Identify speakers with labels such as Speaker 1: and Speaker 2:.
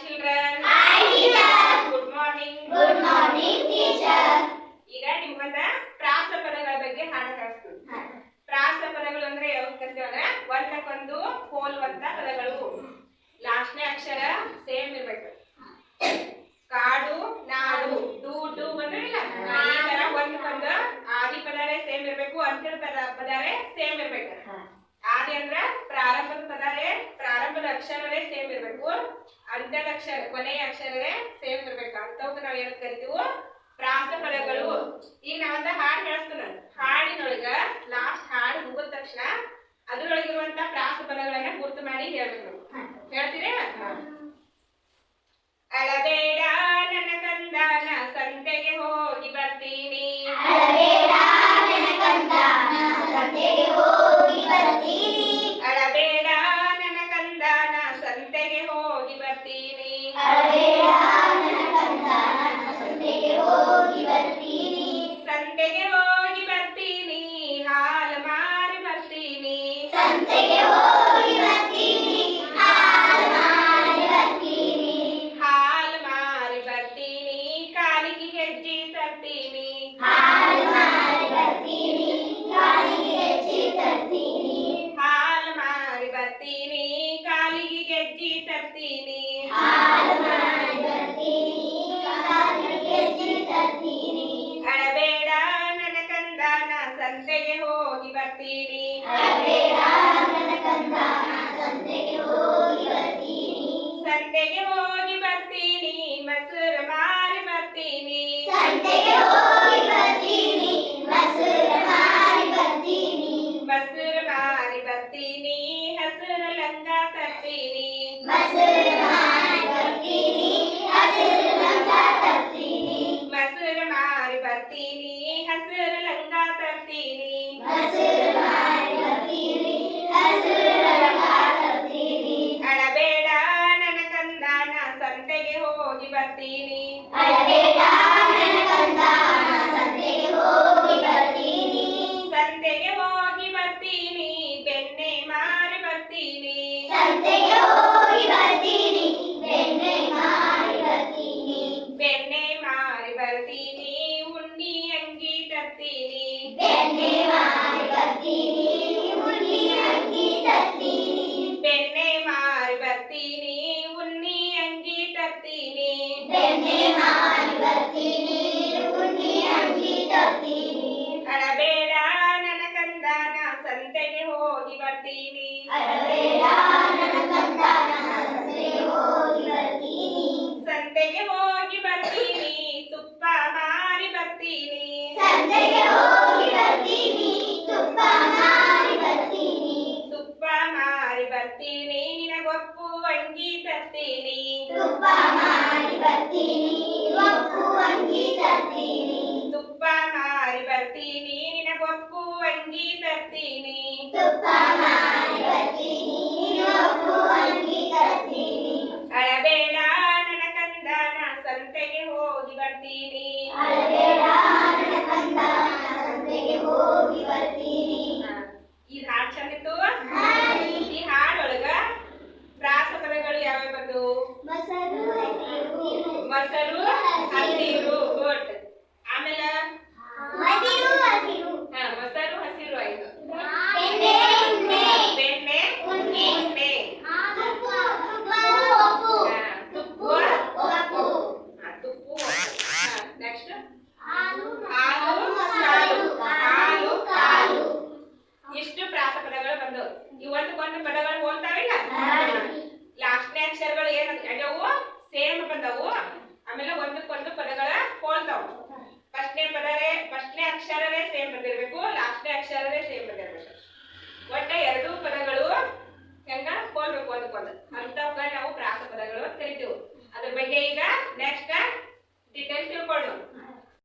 Speaker 1: children.
Speaker 2: Hi teacher.
Speaker 1: Good morning.
Speaker 2: Good morning teacher.
Speaker 1: ಈಗ ನಿಮ್ಮನ್ನ ಪ್ರಾಸ ಪದಗಳ ಬಗ್ಗೆ ಹಾಡು ಹೇಳ್ತೀನಿ. ಪ್ರಾಸ ಪದಗಳು ಅಂದ್ರೆ ಯಾವುದು ಅಂದ್ರೆ ಒಂದಕ್ಕೊಂದು ಹೋಲುವಂತ ಪದಗಳು. ಲಾಸ್ಟ್ನೇ ಅಕ್ಷರ ಸೇಮ್ ಇರಬೇಕು. ಕಾಡು ನಾಡು ಡು ಡು ಅಂದ್ರೆ ಇಲ್ಲ ಈ ತರ ಒಂದಕ್ಕೊಂದು ಆದಿ ಪದರೇ ಸೇಮ್ ಇರಬೇಕು, ಅಂತ್ಯದ ಪದರೇ ಸೇಮ್ ಇರಬೇಕು. ಆದಿ ಅಂದ್ರೆ ಪ್ರಾರಂಭದ ಪದರೇ ಪ್ರಾರಂಭದ ಅಕ್ಷರವೇ ಸೇಮ್ ಇರಬೇಕು, ಅಂತ್ಯದ ಅಕ್ಷರ ಕೊನೆಯ ಅಕ್ಷರವೇ ಸೇಮ್ ಇರಬೇಕು. ಅಂತವಕ್ಕೆ ನಾವು ಏನು ಕರಿತೀವಿ? ಪ್ರಾಸ ಪದಗಳು. ಈಗ ನಾವಂತ ಹಾಡು ಹೇಳ್ತೀನಿ. ಹಾಡಿನೊಳಗ ಲಾಸ್ಟ್ ಹಾಡು ಮುಗಿದ ತಕ್ಷಣ ಅದರೊಳಗಿರುವಂತ ಪ್ರಾಸ ಪದಗಳನ್ನ ಗುರ್ತು ಮಾಡಿ ಹೇಳ್ಬೇಕು. ಹೇಳ್ತೀರಾ? ಅಳಬೇಡ ನನ್ನ ಕಂದನ ಸಂತೆಗೆ ಹೋಗಿ ಬರ್ತೀನಿ.
Speaker 2: ಅಳಬೇಡ ನನ್ನ ಕಂದನ ಸಂತೆಗೆ ಹೋಗಿ ಬರ್ತೀನಿ.
Speaker 1: ಅಳಬೇಡ ನನ್ನ ಕಂದನ ಸಂತೆಗೆ ಹೋಗಿ ಬರ್ತೀನಿ.
Speaker 2: ಅಳಬೇಡ ನನ್ನ ಕಂದನ ಸಂತೆಗೆ ಹೋಗಿ ಬರ್ತೀನಿ.
Speaker 1: ಸಂತೆಗೆ ಹೋಗಿ ಬರ್ತೀನಿ, ಹಾಲು ಮಾರಿ ಬರ್ತೀನಿ.
Speaker 2: ಸಂತೆಗೆ ಹೋಗಿ ಬರ್ತೀನಿ, ಹಾಲು ಮಾರಿ ಬರ್ತೀನಿ.
Speaker 1: ಹಾಲು ಮಾರಿ ಬರ್ತೀನಿ, ಕಾಲಿಗೆ ಹೆಜ್ಜೆ ತರ್ತೀನಿ.
Speaker 2: ಹಾಲು ಮಾರಿ ಬರ್ತೀನಿ, ಕಾಲಿಗೆ ಹೆಜ್ಜೆ ತರ್ತೀನಿ.
Speaker 1: ಹಾಲು ಮಾರಿ ಬರ್ತೀನಿ, ಕಾಲಿಗೆ ಗೆಜ್ಜೆ ತರ್ತೀನಿ.
Speaker 2: ಹಾಲು ಮಾರಿ ಬರ್ತೀನಿ, ಕಾಲಿಗೆ ಹೆಜ್ಜೆ ತರ್ತೀನಿ.
Speaker 1: ಅಳಬೇಡ ನನ್ನ ಕಂದನ ಸಂತೆಗೆ ಹೋಗಿ ಬರ್ತೀನಿ.
Speaker 2: ಅಳಬೇಡ ನನ್ನ ಕಂದನ ಸಂತೆಗೆ ಹೋಗಿ ಬರ್ತೀನಿ.
Speaker 1: ಸಂತೆಗೆ ಹೋಗಿ ಬರ್ತೀನಿ, ಮೊಸರು ಮಾರಿ ಬರ್ತೀನಿ.
Speaker 2: ಸಂತೆಗೆ ಹೋಗಿ ಬರ್ತೀನಿ, ಮೊಸರು ಮಾರಿ ಬರ್ತೀನಿ.
Speaker 1: ಮೊಸರು ಮಾರಿ ಬರ್ತೀನಿ, ಹಸಿರು ಲಂಗ ತರ್ತೀನಿ.
Speaker 2: ಮೊಸರು ಮಾರಿ ಬರ್ತೀನಿ, ಹಸಿರು ಲಂಗ ತರ್ತೀನಿ.
Speaker 1: ಮೊಸರು ಮಾರಿ ಬರ್ತೀನಿ, ಹಸಿರು ಲಂಗ ತರ್ತೀನಿ.
Speaker 2: ಮೊಸರು ಮಾರಿ ಬರ್ತೀನಿ, ಹಸಿರು ಲಂಗ ತರ್ತೀನಿ.
Speaker 1: ಅಳಬೇಡ ನನ್ನ ಕಂದನ ಸಂತೆಗೆ ಹೋಗಿ ಬರ್ತೀನಿ.
Speaker 2: ಅಳಬೇಡ ನನ್ನ ಕಂದನ ಸಂತೆಗೆ ಹೋಗಿ ಬರ್ತೀನಿ.
Speaker 1: ಸಂತೆಗೆ ಹೋಗಿ ಬರ್ತೀನಿ, ಬೆಣ್ಣೆ ಮಾರಿ ಬರ್ತೀನಿ.
Speaker 2: ಸಂತೆಗೆ ಹೋಗಿ ಬರ್ತೀನಿ, ಬೆಣ್ಣೆ ಮಾರಿ ಬರ್ತೀನಿ.
Speaker 1: ಬೆಣ್ಣೆ ಮಾರಿ ಬರ್ತೀನಿ, ಉಣ್ಣಿ ಅಂಗಿ ತರ್ತೀನಿ.
Speaker 2: ಬೆಣ್ಣೆ ಮಾರಿ ಬರ್ತೀನಿ, ಉಣ್ಣಿ ಅಂಗಿ ತರ್ತೀನಿ.
Speaker 1: ಬೆಣ್ಣೆ ಮಾರಿ ಬರ್ತೀನಿ, ಉಣ್ಣಿ ಅಂಗಿ ತರ್ತೀನಿ.
Speaker 2: ಬೆಣ್ಣೆ ಮಾರಿ ಬರ್ತೀನಿ, ಉಣ್ಣಿ ಅಂಗಿ ತರ್ತೀನಿ.
Speaker 1: ಅಳಬೇಡ ನನ್ನ ಕಂದನ ಸಂತೆಗೆ ಹೋಗಿ ಬರ್ತೀನಿ.
Speaker 2: ಅಳಬೇಡ ನನ್ನ ಕಂದನ ಸಂತೆಗೆ ಹೋಗಿ ಬರ್ತೀನಿ.
Speaker 1: ಸಂತೆಗೆ ಹೋಗಿ ಬರ್ತೀನಿ, ತುಪ್ಪ ಮಾರಿ ಬರ್ತೀನಿ.
Speaker 2: ಸಂತೆಗೆ ಹೋಗಿ ಬರ್ತೀನಿ, ತುಪ್ಪ ಮಾರಿ ಬರ್ತೀನಿ.
Speaker 1: ತುಪ್ಪ ಮಾರಿ ಬರ್ತೀನಿ, ನಿನಗೊಪ್ಪು ಅಂಗಿ ತರ್ತೀನಿ.
Speaker 2: ತುಪ್ಪ ಮಾರಿ ಬರ್ತೀನಿ, ಒಪ್ಪು ಅಂಗಿ ತರ್ತೀನಿ.
Speaker 1: ತುಪ್ಪ ಮಾರಿ ಬರ್ತೀನಿ, ನಿನಗೊಪ್ಪು ಅಂಗಿ ತರ್ತೀನಿ.
Speaker 2: ತುಪ್ಪ ಮಾರಿ ಬರ್ತೀನಿ, ಒಪ್ಪು ಅಂಗಿ ತರ್ತೀನಿ.
Speaker 1: ಅಳಬೇಡ ನನ್ನ ಕಂದನ ಸಂತೆಗೆ ಹೋಗಿ ಬರ್ತೀನಿ.
Speaker 2: ಅಳಬೇಡ ನನ್ನ ಕಂದನ ಸಂತೆಗೆ ಹೋಗಿ ಬರ್ತೀನಿ.
Speaker 1: ಈ ಹಾಡು ಚಂದಿತ್ತು.
Speaker 2: ಹಾಡಿ.
Speaker 1: ಈ ಹಾಡೊಳಗ ಪ್ರಾಸ ಪದಗಳು ಯಾವ್ಯಾವ ಬಂದು?
Speaker 2: ಮೊಸರು ಹಸಿರು.
Speaker 1: ಮೊಸರು ಹಸಿರು. ಗುಡ್. ಆಮೇಲೆ
Speaker 2: ಮೊಸರು ಹಸಿರು.
Speaker 1: ಮೊಸರು ಹಸಿರು ಆಯ್ತು.
Speaker 2: ಬೆಣ್ಣೆ ಉಣ್ಣೆ.
Speaker 1: ಬೆಣ್ಣೆ
Speaker 2: ಉಣ್ಣೆ.
Speaker 1: ಉಣ್ಣೆ.
Speaker 2: ತುಪ್ಪ ಒಪ್ಪು.
Speaker 1: ತುಪ್ಪ
Speaker 2: ಒಪ್ಪು.
Speaker 1: ತುಪ್ಪು. ನೆಕ್ಸ್ಟ್
Speaker 2: ಹಾಲು
Speaker 1: ಹಾಲು
Speaker 2: ಕಾಲು.
Speaker 1: ಹಾಲು
Speaker 2: ಕಾಲು.
Speaker 1: ಇಷ್ಟು ಪ್ರಾಸ ಪದಗಳು ಬಂದು ಈ ಒಂದಕ್ಕೊಂದು ಪದಗಳು ಹೋಲ್ತಾವಿಲ್ಲ. ಲಾಸ್ಟ್ನೇ ಅಕ್ಷರಗಳು ಏನವು ಸೇಮ್ ಬಂದವು. ಆಮೇಲೆ ಒಂದಕ್ಕೊಂದು ಪದಗಳ ಹೋಲ್ತಾವು. ಫಸ್ಟ್ನೇ ಅಕ್ಷರವೇ ಸೇಮ್ ಬಂದಿರಬೇಕು, ಲಾಸ್ಟ್ನೇ ಅಕ್ಷರವೇ ಸೇಮ್ ಬಂದಿರಬೇಕು. ಒಟ್ಟೆ ಎರಡು